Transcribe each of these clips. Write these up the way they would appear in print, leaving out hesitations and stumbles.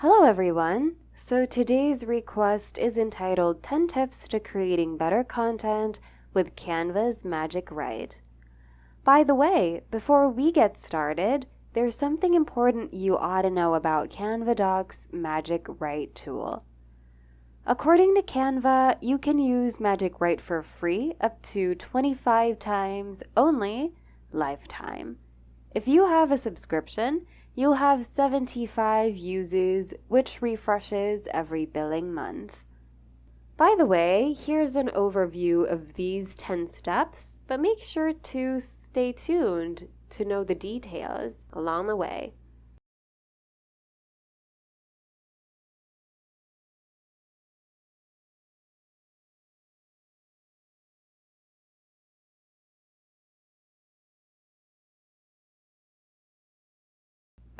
Hello everyone! So today's request is entitled 10 Tips to Creating Better Content with Canva's Magic Writer. By the way, before we get started, there's something important you ought to know about Canva Doc's Magic Writer tool. According to Canva, you can use Magic Writer for free up to 25 times only, lifetime. If you have a subscription, you'll have 75 uses, which refreshes every billing month. By the way, here's an overview of these 10 steps, but make sure to stay tuned to know the details along the way.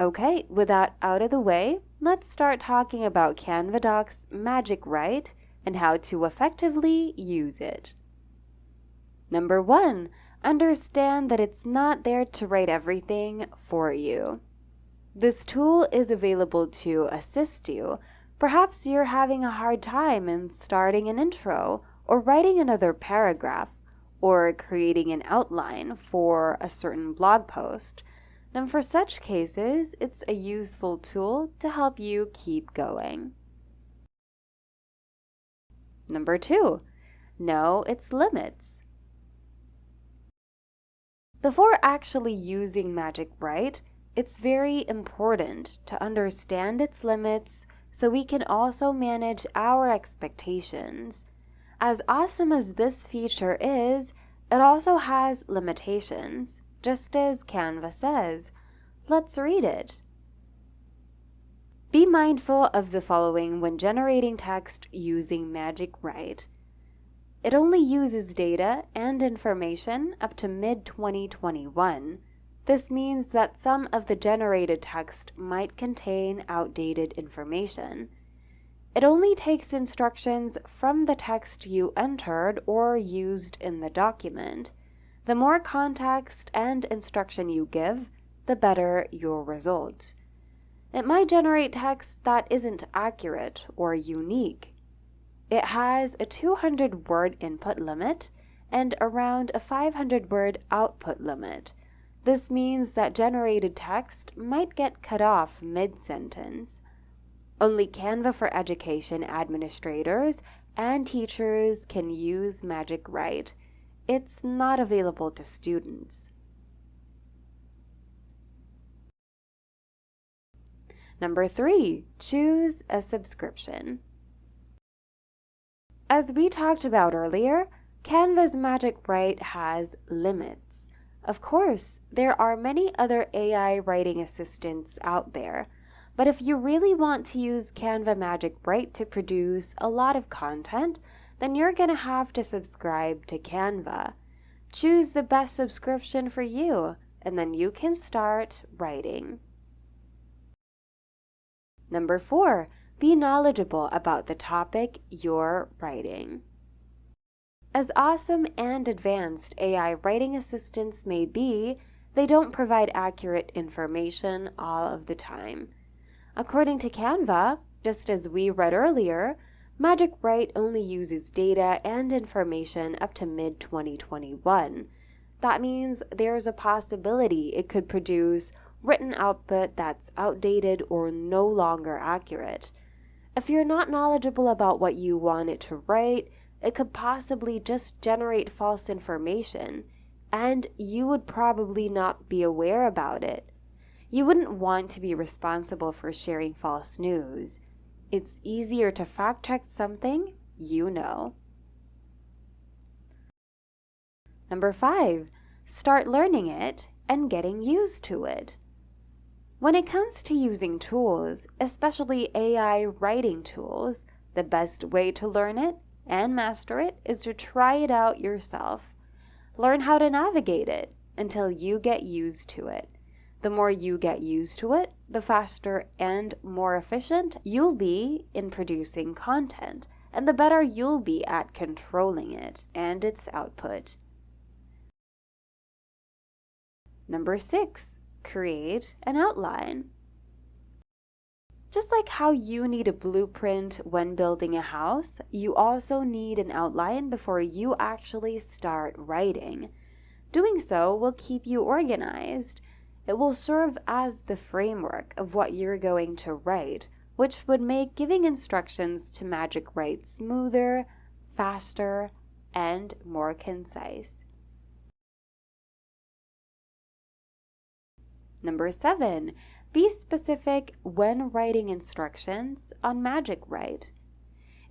Okay, with that out of the way, let's start talking about Canva Doc's Magic Writer and how to effectively use it. Number 1, understand that it's not there to write everything for you. This tool is available to assist you. Perhaps you're having a hard time in starting an intro, or writing another paragraph, or creating an outline for a certain blog post. And for such cases, it's a useful tool to help you keep going. Number 2, know its limits. Before actually using Magic Writer, it's very important to understand its limits so we can also manage our expectations. As awesome as this feature is, it also has limitations. Just as Canva says. Let's read it. Be mindful of the following when generating text using Magic Writer. It only uses data and information up to mid-2021. This means that some of the generated text might contain outdated information. It only takes instructions from the text you entered or used in the document. The more context and instruction you give, the better your result. It might generate text that isn't accurate or unique. It has a 200-word input limit and around a 500-word output limit. This means that generated text might get cut off mid-sentence. Only Canva for Education administrators and teachers can use Magic Writer. It's not available to students. Number 3, choose a subscription. As we talked about earlier, Canva's Magic Writer has limits. Of course, there are many other AI writing assistants out there, but if you really want to use Canva Magic Writer to produce a lot of content, then you're going to have to subscribe to Canva. Choose the best subscription for you, and then you can start writing. Number 4, be knowledgeable about the topic you're writing. As awesome and advanced AI writing assistants may be, they don't provide accurate information all of the time. According to Canva, just as we read earlier, Magic Writer only uses data and information up to mid-2021. That means there's a possibility it could produce written output that's outdated or no longer accurate. If you're not knowledgeable about what you want it to write, it could possibly just generate false information, and you would probably not be aware about it. You wouldn't want to be responsible for sharing false news. It's easier to fact-check something you know. Number 5, start learning it and getting used to it. When it comes to using tools, especially AI writing tools, the best way to learn it and master it is to try it out yourself. Learn how to navigate it until you get used to it. The more you get used to it, the faster and more efficient you'll be in producing content, and the better you'll be at controlling it and its output. Number 6, create an outline. Just like how you need a blueprint when building a house, you also need an outline before you actually start writing. Doing so will keep you organized. It will serve as the framework of what you're going to write, which would make giving instructions to Magic Write smoother, faster, and more concise. Number 7, be specific when writing instructions on Magic Write.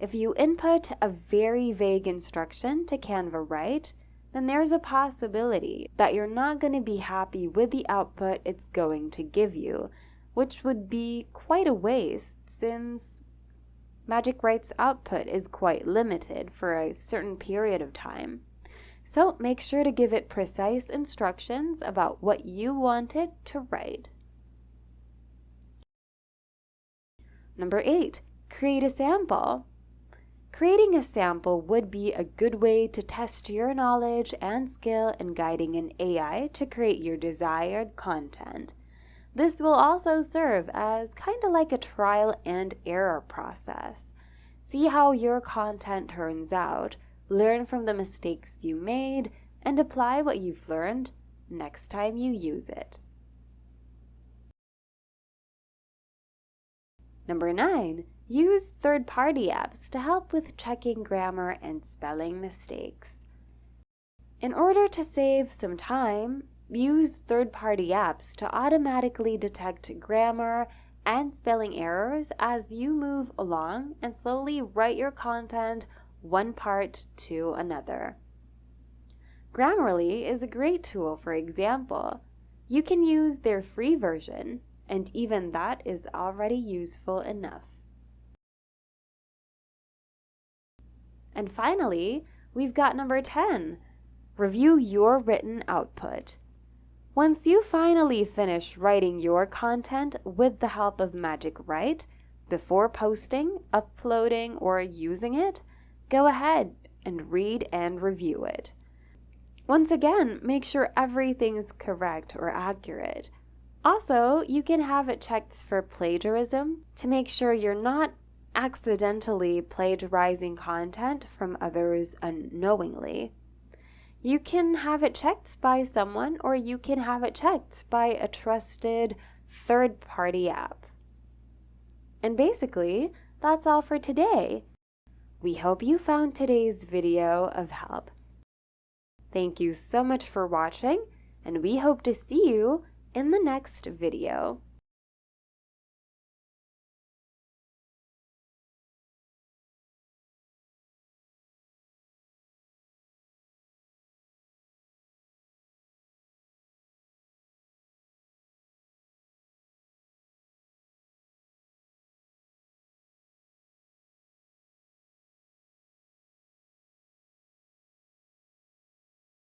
If you input a very vague instruction to Canva Write, then there's a possibility that you're not going to be happy with the output it's going to give you, which would be quite a waste since Magic Write's output is quite limited for a certain period of time. So make sure to give it precise instructions about what you want it to write. Number 8, create a sample. Creating a sample would be a good way to test your knowledge and skill in guiding an AI to create your desired content. This will also serve as kind of like a trial and error process. See how your content turns out, learn from the mistakes you made, and apply what you've learned next time you use it. Number 9, use third-party apps to help with checking grammar and spelling mistakes. In order to save some time, use third-party apps to automatically detect grammar and spelling errors as you move along and slowly write your content one part to another. Grammarly is a great tool, for example. You can use their free version, and even that is already useful enough. And finally, we've got number 10, review your written output. Once you finally finish writing your content with the help of Magic Write, before posting, uploading, or using it, go ahead and read and review it. Once again, make sure everything's correct or accurate. Also, you can have it checked for plagiarism to make sure you're not accidentally plagiarizing content from others unknowingly. You can have it checked by someone, or you can have it checked by a trusted third-party app. And basically, that's all for today. We hope you found today's video of help. Thank you so much for watching, and we hope to see you in the next video.